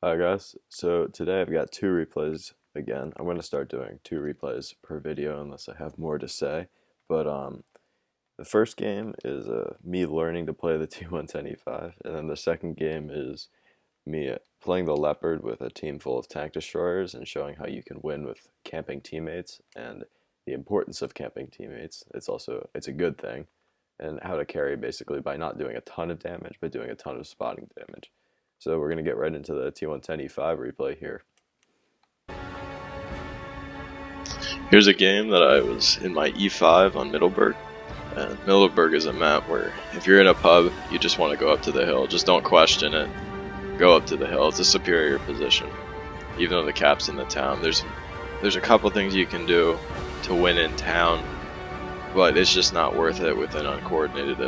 Hi guys, so today I've got two replays again. I'm going to start doing two replays per video unless I have more to say. But the first game is me learning to play the T110E5, and then the second game is me playing the Leopard with a team full of tank destroyers and showing how you can win with camping teammates and the importance of camping teammates. It's a good thing, and how to carry basically by not doing a ton of damage but doing a ton of spotting damage. So we're going to get right into the T110E5 replay here. Here's a game that I was in my E5 on Middleburg. And Middleburg is a map where if you're in a pub, you just want to go up to the hill. Just don't question it. Go up to the hill. It's a superior position. Even though the cap's in the town. There's a couple things you can do to win in town, but it's just not worth it with an uncoordinated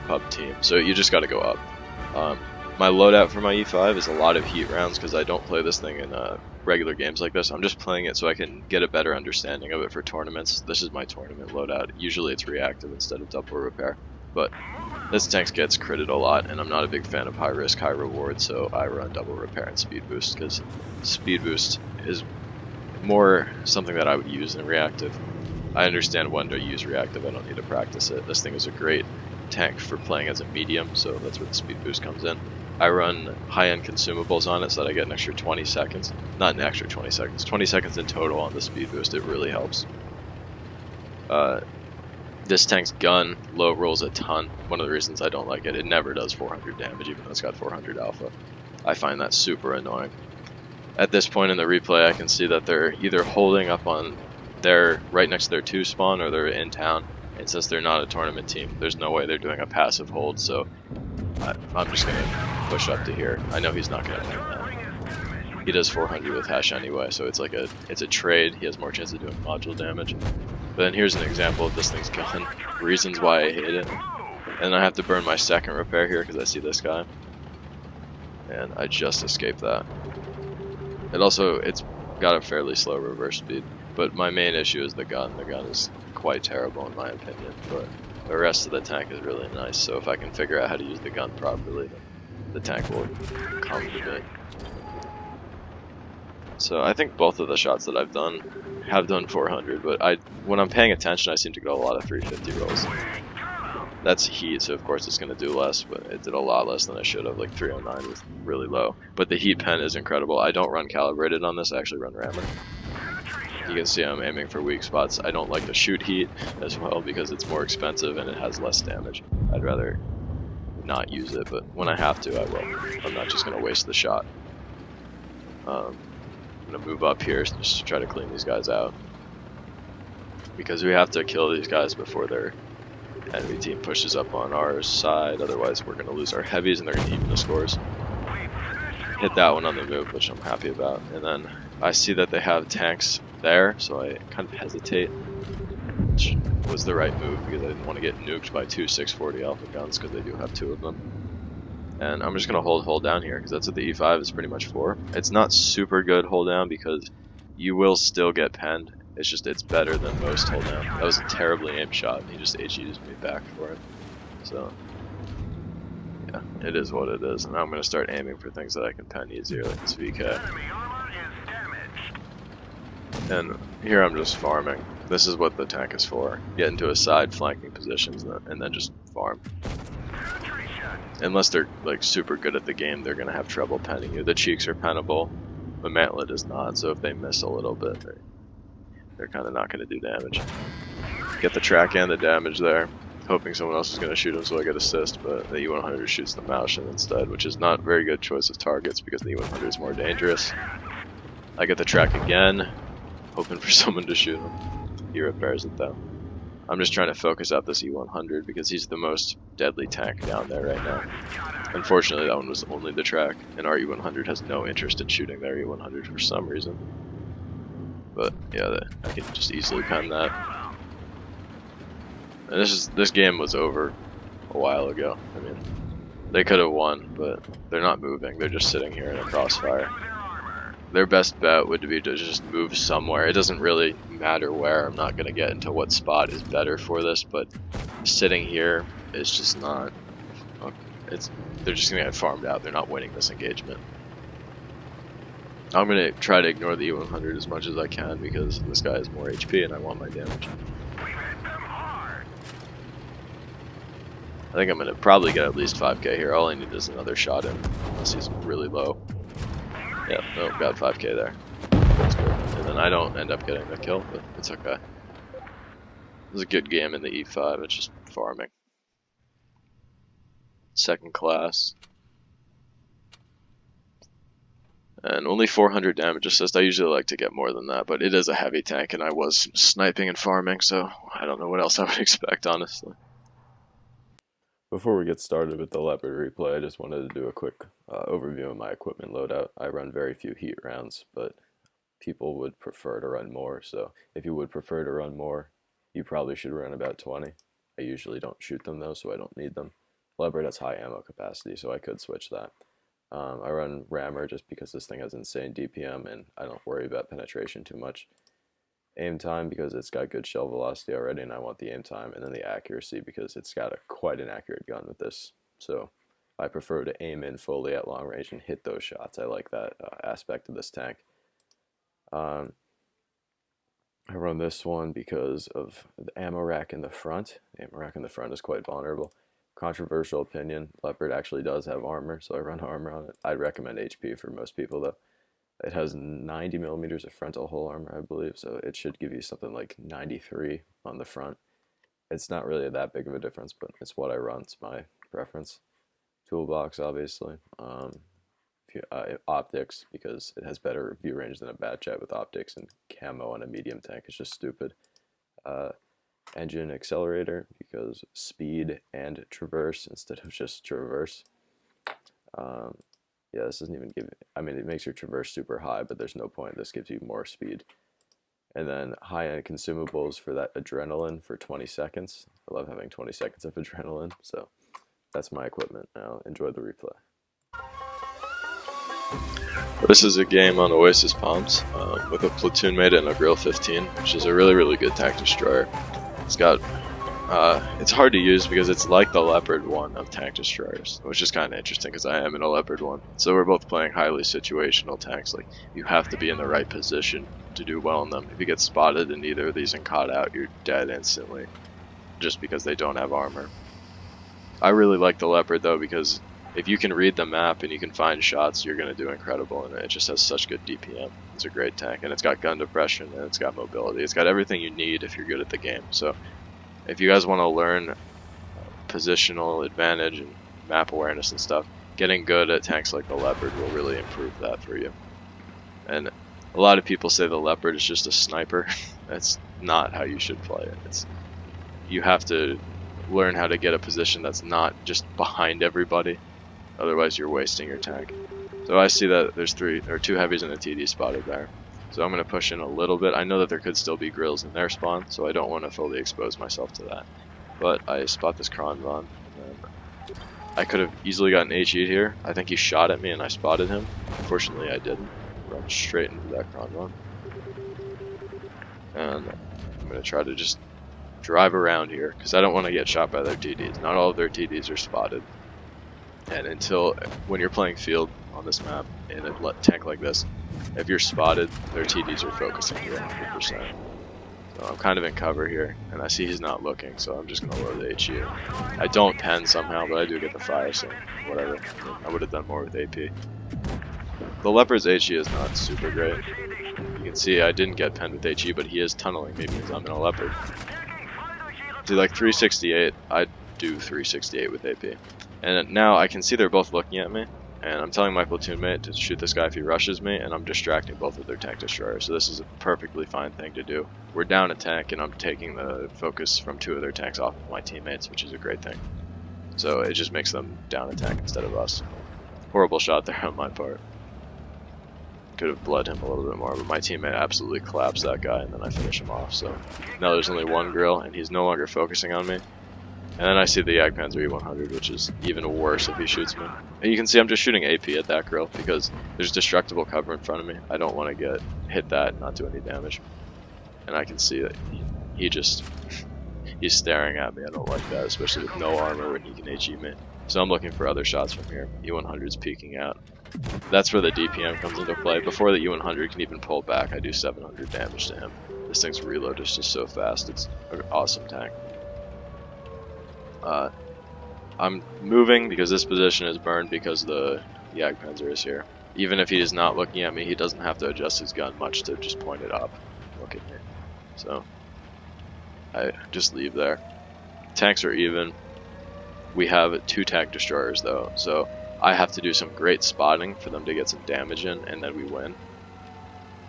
pub team. So you just got to go up. My loadout for my E5 is a lot of heat rounds because I don't play this thing in regular games like this. I'm just playing it so I can get a better understanding of it for tournaments. This is my tournament loadout. Usually it's reactive instead of double repair, but this tank gets critted a lot, and I'm not a big fan of high risk, high reward, so I run double repair and speed boost because speed boost is more something that I would use in reactive. I understand when to use reactive, I don't need to practice it. This thing is a great tank for playing as a medium, so that's where the speed boost comes in. I run high-end consumables on it so that I get an extra 20 seconds. Not an extra 20 seconds, 20 seconds in total on the speed boost. It really helps. This tank's gun low rolls a ton. One of the reasons I don't like it, it never does 400 damage even though it's got 400 alpha. I find that super annoying. At this point in the replay I can see that they're either holding up on their right next to their 2 spawn or they're in town. And since they're not a tournament team, there's no way they're doing a passive hold, so I'm just going to push up to here. I know he's not going to win that. He does 400 with hash anyway, so it's a trade. He has more chance of doing module damage. But then here's an example of this thing's gun. Reasons why I hate it. And I have to burn my second repair here because I see this guy. And I just escaped that. It's got a fairly slow reverse speed. But my main issue is the gun. The gun is quite terrible in my opinion. But the rest of the tank is really nice, so if I can figure out how to use the gun properly, then the tank will come to me. So I think both of the shots that I've done have done 400, but when I'm paying attention, I seem to get a lot of 350 rolls. That's heat, so of course it's going to do less, but it did a lot less than I should have. Like 309 was really low. But the heat pen is incredible. I don't run calibrated on this, I actually run ramming. You can see I'm aiming for weak spots. I don't like to shoot heat as well because it's more expensive and it has less damage. I'd rather not use it, but when I have to, I will. I'm not just going to waste the shot. I'm going to move up here just to try to clean these guys out. Because we have to kill these guys before their enemy team pushes up on our side. Otherwise, we're going to lose our heavies and they're going to even the scores. Hit that one on the move, which I'm happy about. And then I see that they have tanks there, so I kind of hesitate, which was the right move because I didn't want to get nuked by 2 640 alpha guns because they do have 2 of them. And I'm just going to hold down here because that's what the E5 is pretty much for. It's not super good hold down because you will still get penned. It's better than most hold down. That was a terribly aimed shot and he just HE'd me back for it. So yeah, it is what it is. And now I'm going to start aiming for things that I can pen easier like this VK. And here I'm just farming. This is what the tank is for. Get into a side flanking positions and then just farm. Unless they're like super good at the game, they're going to have trouble penning you. The cheeks are pennable, but mantlet is not, so if they miss a little bit, they're kind of not going to do damage. Get the track and the damage there. Hoping someone else is going to shoot him so I get assist, but the E100 shoots the Maushin instead, which is not a very good choice of targets because the E100 is more dangerous. I get the track again, hoping for someone to shoot him. He repairs it though. I'm just trying to focus out this E100 because he's the most deadly tank down there right now. Unfortunately, that one was only the track, and our E100 has no interest in shooting their E100 for some reason. But yeah, I can just easily pen that. And this game was over a while ago. I mean, they could have won, but they're not moving. They're just sitting here in a crossfire. Their best bet would be to just move somewhere. It doesn't really matter where. I'm not going to get into what spot is better for this, but sitting here is just not... They're just going to get farmed out. They're not winning this engagement. I'm gonna try to ignore the E100 as much as I can because this guy has more HP and I want my damage. I think I'm gonna probably get at least 5k here. All I need is another shot in, unless he's really low. Yeah, no, got 5k there. That's good. And then I don't end up getting the kill, but it's okay. It was a good game in the E5, it's just farming. Second class. And only 400 damage assist. I usually like to get more than that, but it is a heavy tank, and I was sniping and farming, so I don't know what else I would expect, honestly. Before we get started with the Leopard replay, I just wanted to do a quick overview of my equipment loadout. I run very few heat rounds, but people would prefer to run more, so if you would prefer to run more, you probably should run about 20. I usually don't shoot them though, so I don't need them. Leopard has high ammo capacity, so I could switch that. I run rammer just because this thing has insane DPM and I don't worry about penetration too much. Aim time because it's got good shell velocity already and I want the aim time, and then the accuracy because it's got quite an accurate gun with this. So I prefer to aim in fully at long range and hit those shots. I like that aspect of this tank. I run this one because of the ammo rack in the front. The ammo rack in the front is quite vulnerable. Controversial opinion, Leopard actually does have armor, so I run armor on it. I'd recommend HP for most people though. It has 90 millimeters of frontal hull armor, I believe, so it should give you something like 93 on the front. It's not really that big of a difference, but it's what I run. It's my preference. Toolbox, obviously. Optics, because it has better view range than a Bat Jet with optics, and camo on a medium tank is just stupid. Engine accelerator, because speed and traverse instead of just traverse. Yeah, this doesn't even give, I mean, it makes your traverse super high, but there's no point. This gives you more speed. And then high-end consumables for that adrenaline for 20 seconds. I love having 20 seconds of adrenaline, so that's my equipment. Now enjoy the replay. This is a game on Oasis Palms with a platoon mate and a Grill 15, which is a really good tank destroyer. It's got it's hard to use because it's like the Leopard 1 of tank destroyers, which is kind of interesting because I am in a Leopard 1. So we're both playing highly situational tanks. Like, you have to be in the right position to do well in them. If you get spotted in either of these and caught out, you're dead instantly, just because they don't have armor. I really like the Leopard though, because if you can read the map and you can find shots, you're going to do incredible, and it just has such good DPM. It's a great tank, and it's got gun depression, and it's got mobility. It's got everything you need if you're good at the game. So if you guys want to learn positional advantage and map awareness and stuff, getting good at tanks like the Leopard will really improve that for you. And a lot of people say the Leopard is just a sniper. That's not how you should play it. You have to learn how to get a position that's not just behind everybody. Otherwise you're wasting your tank. So I see that there's two heavies and a TD spotted there. So I'm going to push in a little bit. I know that there could still be grills in their spawn, so I don't want to fully expose myself to that. But I spot this Kronvon. I could have easily gotten HE'd here. I think he shot at me and I spotted him. Unfortunately I didn't. Run straight into that Kronvon. And I'm going to try to just drive around here, because I don't want to get shot by their TDs. Not all of their TDs are spotted. And when you're playing field on this map in a tank like this, if you're spotted, their TDs are focusing you 100%. So I'm kind of in cover here, and I see he's not looking, so I'm just going to load the HE. I don't pen somehow, but I do get the fire, so whatever. I would have done more with AP. The Leopard's HE is not super great. You can see I didn't get penned with HE, but he is tunneling me because I'm in a Leopard. See, like 368, I do 368 with AP. And now I can see they're both looking at me, and I'm telling my platoon mate to shoot this guy if he rushes me, and I'm distracting both of their tank destroyers. So this is a perfectly fine thing to do. We're down a tank, and I'm taking the focus from two of their tanks off of my teammates, which is a great thing. So it just makes them down a tank instead of us. Horrible shot there on my part. Could have bled him a little bit more, but my teammate absolutely collapsed that guy, and then I finish him off. So now there's only one grill, and he's no longer focusing on me. And then I see the Jagdpanzer E100, which is even worse if he shoots me. And you can see I'm just shooting AP at that grill because there's destructible cover in front of me. I don't want to get hit that and not do any damage. And I can see that he's staring at me. I don't like that, especially with no armor when he can HE me. So I'm looking for other shots from here. E100's peeking out. That's where the DPM comes into play. Before the E100 can even pull back, I do 700 damage to him. This thing's reload is just so fast. It's an awesome tank. I'm moving because this position is burned because the Jagdpanzer is here. Even if he is not looking at me, he doesn't have to adjust his gun much to just point it up. Look at me. So I just leave there. Tanks are even. We have 2 tank destroyers though, so I have to do some great spotting for them to get some damage in, and then we win.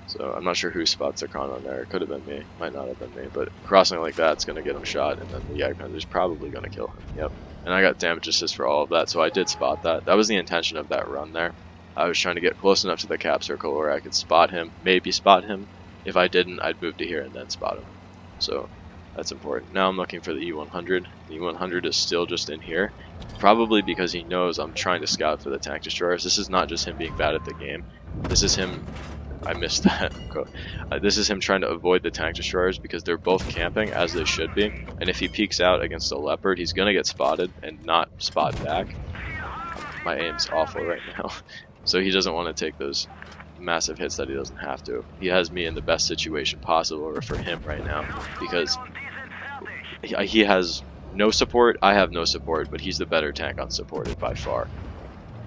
So I'm not sure who spots the Kron on there. It could have been me, might not have been me, but crossing like that's going to get him shot, and then the Jagdpanzer is probably going to kill him. Yep. And I got damage assist for all of that, so I did spot that. That was the intention of that run there. I was trying to get close enough to the cap circle where I could spot him, maybe spot him. If I didn't, I'd move to here and then spot him. So that's important. Now I'm looking for the E100. The E100 is still just in here, probably because he knows I'm trying to scout for the tank destroyers. This is not just him being bad at the game. This is him. I missed that. This is him trying to avoid the tank destroyers because they're both camping as they should be. And if he peeks out against a Leopard, he's gonna get spotted and not spot back. My aim's awful right now, so he doesn't want to take those massive hits that he doesn't have to. He has me in the best situation possible for him right now because he has no support, I have no support, but he's the better tank unsupported by far.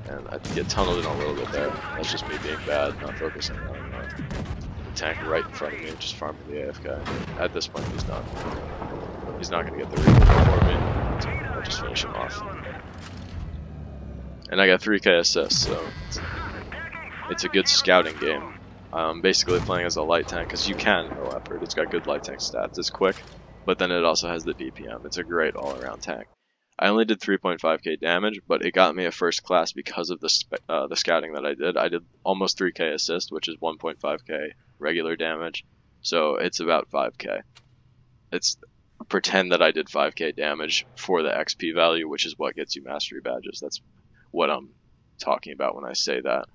And I get tunneled in a little bit there. That's just me being bad, not focusing on the tank right in front of me, just farming the AFK. At this point, he's done. He's not going to get the reload before me, so I'll just finish him off. And I got 3k assists, so it's a good scouting game. I'm basically playing as a light tank, because you can in the Leopard. It's got good light tank stats. It's quick, but then it also has the DPM. It's a great all-around tank. I only did 3.5k damage, but it got me a first class because of the scouting that I did. I did almost 3k assist, which is 1.5k regular damage, so it's about 5k. It's pretend that I did 5k damage for the XP value, which is what gets you mastery badges. That's what I'm talking about when I say that.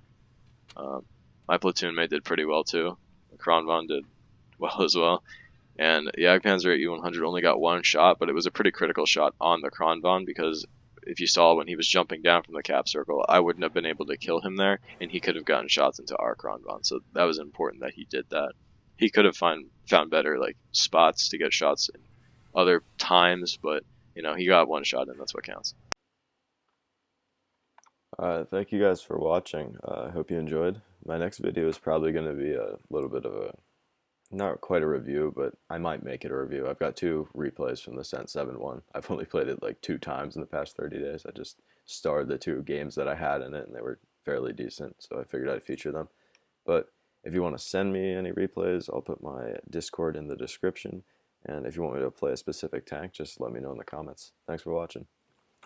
My platoon mate did pretty well too. Kronvon did well as well. And the Jagdpanzer at E100 only got 1 shot, but it was a pretty critical shot on the Kronvon because if you saw when he was jumping down from the cap circle, I wouldn't have been able to kill him there, and he could have gotten shots into our Kronvon. So that was important that he did that. He could have found better like spots to get shots in other times, but you know, he got 1 shot, and that's what counts. Thank you guys for watching. I hope you enjoyed. My next video is probably going to be a little bit of a, not quite a review, but I might make it a review. I've got 2 replays from the Cent 7-1. I've only played it like 2 times in the past 30 days. I just starred the 2 games that I had in it, and they were fairly decent, so I figured I'd feature them. But if you want to send me any replays, I'll put my Discord in the description. And if you want me to play a specific tank, just let me know in the comments. Thanks for watching.